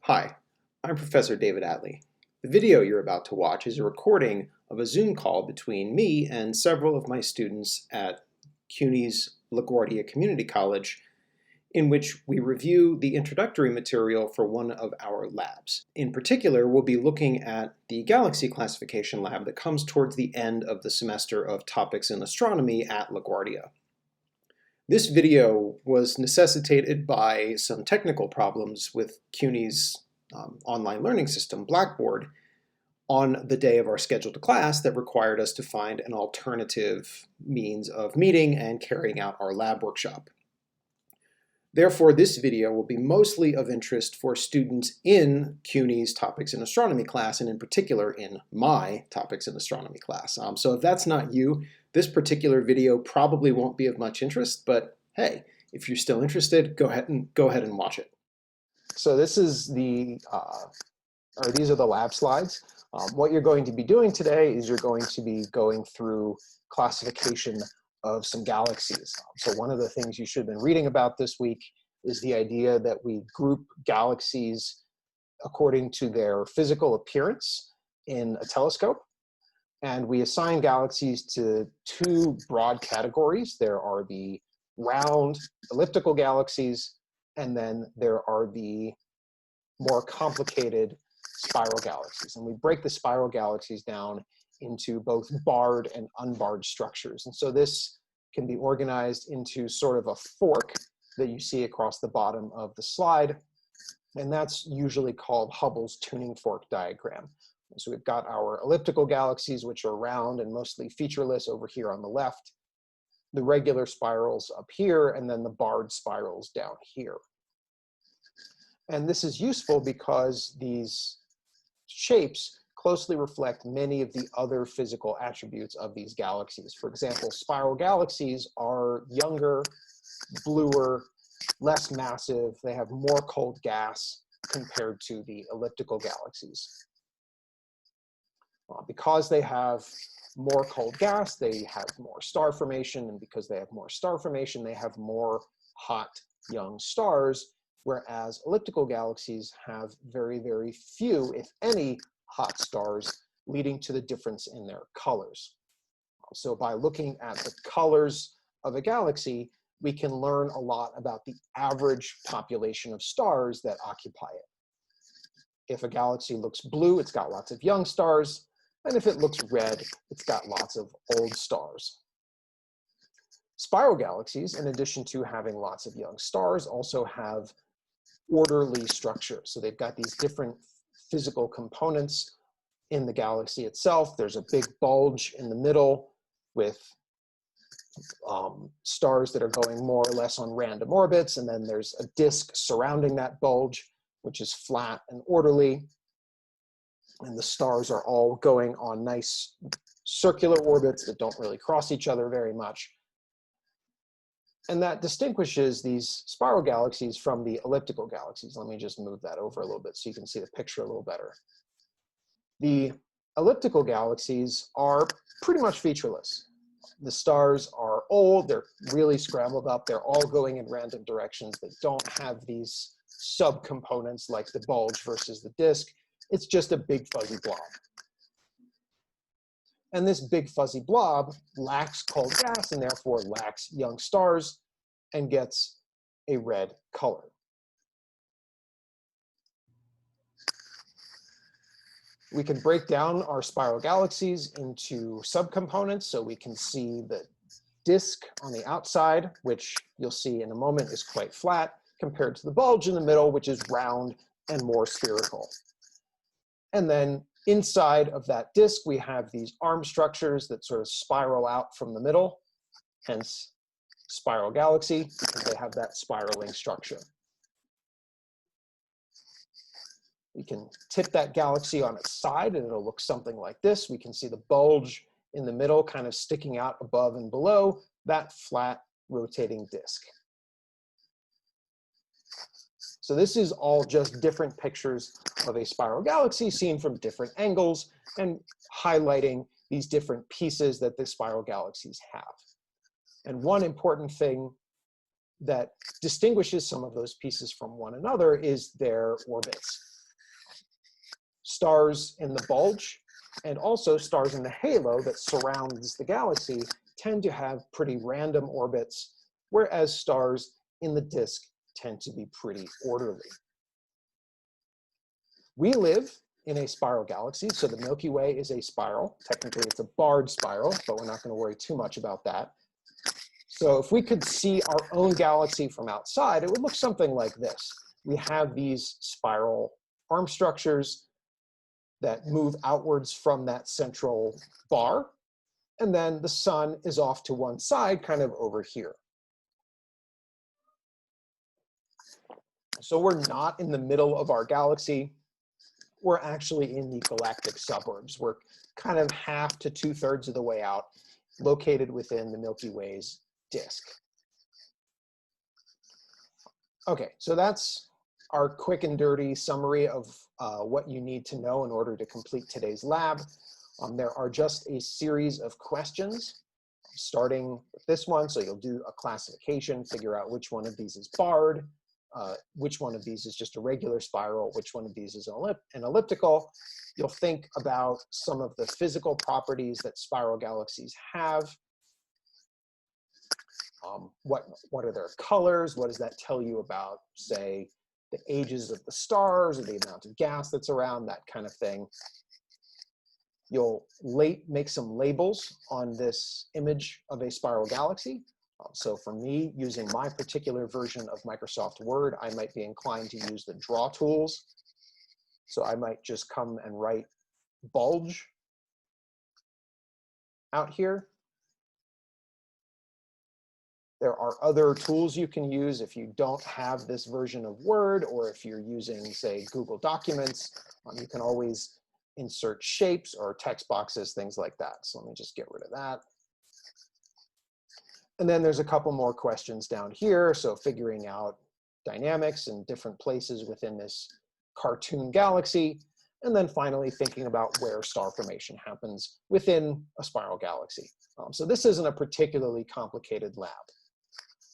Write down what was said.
Hi, I'm Professor David Atlee. The video you're about to watch is a recording of a Zoom call between me and several of my students at CUNY's LaGuardia Community College, in which we review the introductory material for one of our labs. In particular, we'll be looking at the galaxy classification lab that comes towards the end of the semester of topics in astronomy at LaGuardia. This video was necessitated by some technical problems with CUNY's online learning system, Blackboard, on the day of our scheduled class that required us to find an alternative means of meeting and carrying out our lab workshop. Therefore, this video will be mostly of interest for students in CUNY's Topics in Astronomy class, and in particular in my Topics in Astronomy class. So if that's not you, this particular video probably won't be of much interest, but hey, if you're still interested, go ahead and watch it. So this is these are the lab slides. What you're going to be doing today is you're going to be going through classification of some galaxies. So one of the things you should have been reading about this week is the idea that we group galaxies according to their physical appearance in a telescope. And we assign galaxies to two broad categories. There are the round elliptical galaxies, and then there are the more complicated spiral galaxies. And we break the spiral galaxies down into both barred and unbarred structures. And so this can be organized into sort of a fork that you see across the bottom of the slide. And that's usually called Hubble's tuning fork diagram. So we've got our elliptical galaxies, which are round and mostly featureless over here on the left, the regular spirals up here, and then the barred spirals down here. And this is useful because these shapes closely reflect many of the other physical attributes of these galaxies. For example, spiral galaxies are younger, bluer, less massive. They have more cold gas compared to the elliptical galaxies. Because they have more cold gas, they have more star formation, and because they have more star formation, they have more hot young stars, whereas elliptical galaxies have very, very few, if any, hot stars, leading to the difference in their colors. So by looking at the colors of a galaxy, we can learn a lot about the average population of stars that occupy it. If a galaxy looks blue, it's got lots of young stars, and if it looks red, it's got lots of old stars. Spiral galaxies, in addition to having lots of young stars, also have orderly structure. So they've got these different physical components in the galaxy itself. There's a big bulge in the middle with stars that are going more or less on random orbits, and then there's a disk surrounding that bulge, which is flat and orderly. And the stars are all going on nice circular orbits that don't really cross each other very much. And that distinguishes these spiral galaxies from the elliptical galaxies. Let me just move that over a little bit so you can see the picture a little better. The elliptical galaxies are pretty much featureless. The stars are old, they're really scrambled up, they're all going in random directions. They don't have these subcomponents like the bulge versus the disk. It's just a big fuzzy blob. And this big fuzzy blob lacks cold gas and therefore lacks young stars and gets a red color. We can break down our spiral galaxies into subcomponents, so we can see the disk on the outside, which you'll see in a moment is quite flat, compared to the bulge in the middle, which is round and more spherical. And then inside of that disk, we have these arm structures that sort of spiral out from the middle, hence spiral galaxy, because they have that spiraling structure. We can tip that galaxy on its side and it'll look something like this. We can see the bulge in the middle kind of sticking out above and below that flat rotating disk. So this is all just different pictures of a spiral galaxy seen from different angles and highlighting these different pieces that the spiral galaxies have. And one important thing that distinguishes some of those pieces from one another is their orbits. Stars in the bulge and also stars in the halo that surrounds the galaxy tend to have pretty random orbits, whereas stars in the disk tend to be pretty orderly. We live in a spiral galaxy, so the Milky Way is a spiral. Technically, it's a barred spiral, but we're not going to worry too much about that. So if we could see our own galaxy from outside, it would look something like this. We have these spiral arm structures that move outwards from that central bar, and then the sun is off to one side, kind of over here. So we're not in the middle of our galaxy. We're actually in the galactic suburbs. We're kind of half to 2/3 of the way out, located within the Milky Way's disk. Okay, so that's our quick and dirty summary of what you need to know in order to complete today's lab. There are just a series of questions, starting with this one. So you'll do a classification, figure out which one of these is barred, which one of these is just a regular spiral, which one of these is an elliptical. You'll think about some of the physical properties that spiral galaxies have. What are their colors? What does that tell you about, say, the ages of the stars or the amount of gas that's around, that kind of thing. You'll make some labels on this image of a spiral galaxy. So for me, using my particular version of Microsoft Word, I might be inclined to use the draw tools. So I might just come and write bulge out here. There are other tools you can use if you don't have this version of Word, or if you're using, say, Google Documents. You can always insert shapes or text boxes, things like that. So let me just get rid of that. And then there's a couple more questions down here. So figuring out dynamics in different places within this cartoon galaxy. And then finally thinking about where star formation happens within a spiral galaxy. So this isn't a particularly complicated lab.